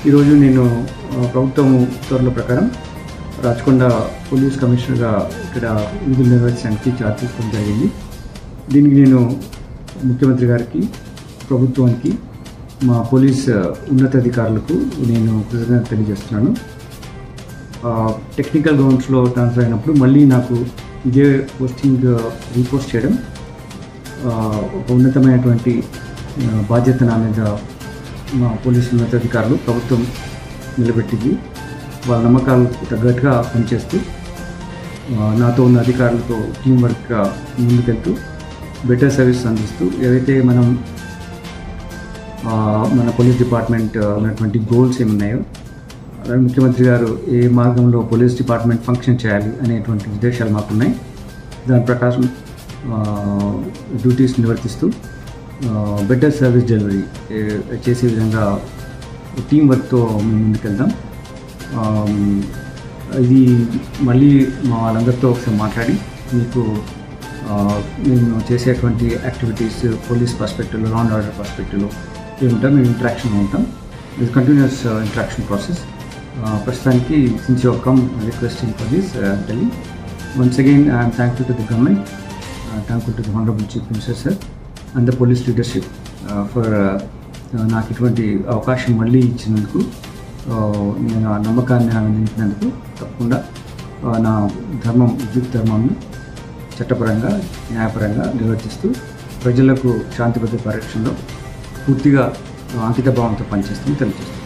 ఈరోజు నేను ప్రభుత్వం ఉత్తర్వుల ప్రకారం రాచకొండ పోలీస్ కమిషనర్గా ఇక్కడ విధులు నిర్వహించడానికి ఛార్జ్ తీసుకోవడం జరిగింది. దీనికి నేను ముఖ్యమంత్రి గారికి, ప్రభుత్వానికి, మా పోలీస్ ఉన్నతాధికారులకు నేను కృతజ్ఞత తెలియజేస్తున్నాను. టెక్నికల్ గ్రౌండ్స్లో ట్రాన్స్ఫర్ అయినప్పుడు మళ్ళీ నాకు ఇదే పోస్టింగ్ రీపోస్ట్ చేయడం ఒక ఉన్నతమైనటువంటి బాధ్యత నా మీద మా పోలీసు ఉన్నతాధికారులు, ప్రభుత్వం నిలబెట్టింది. వాళ్ళ నమ్మకాలకు తగ్గట్టుగా పనిచేస్తూ నాతో ఉన్న అధికారులతో టీం వర్క్గా ముందుకెళ్తూ బెటర్ సర్వీస్ అందిస్తూ ఏదైతే మన పోలీస్ డిపార్ట్మెంట్ ఉన్నటువంటి గోల్స్ ఏమున్నాయో, అలాగే ముఖ్యమంత్రి గారు ఏ మార్గంలో పోలీస్ డిపార్ట్మెంట్ ఫంక్షన్ చేయాలి అనేటువంటి ఉద్దేశాలు మాకున్నాయి. దాని ప్రకారం డ్యూటీస్ నిర్వర్తిస్తూ బెటర్ సర్వీస్ డెలివరీ చేసే విధంగా టీం వర్క్తో మేము ముందుకెళ్దాం. ఇది మళ్ళీ మా వాళ్ళందరితో ఒకసారి మాట్లాడి మీకు మేము చేసేటువంటి యాక్టివిటీస్ పోలీస్ పర్స్పెక్టివ్లో, లా అండ్ ఆర్డర్ పర్స్పెక్టివ్లో ఏముంటాం, మేము ఇంటరాక్షన్లో ఉంటాం. ఇది కంటిన్యూస్ ఇంటరాక్షన్ ప్రాసెస్. ప్రస్తుతానికి since you come requesting for this telling once again I'm thankful to the government, thankful to the honourable chief minister sir and the police leadership for నాకు ఇటువంటి అవకాశం మళ్ళీ ఇచ్చినందుకు, నేను ఆ నమ్మకాన్ని అందించినందుకు తప్పకుండా నా విద్యుత్ ధర్మాన్ని చట్టపరంగా, న్యాయపరంగా నిర్వర్తిస్తూ ప్రజలకు శాంతి భద్రత పరిరక్షణలో పూర్తిగా అంకిత భావంతో పనిచేస్తామని తెలియజేస్తాను.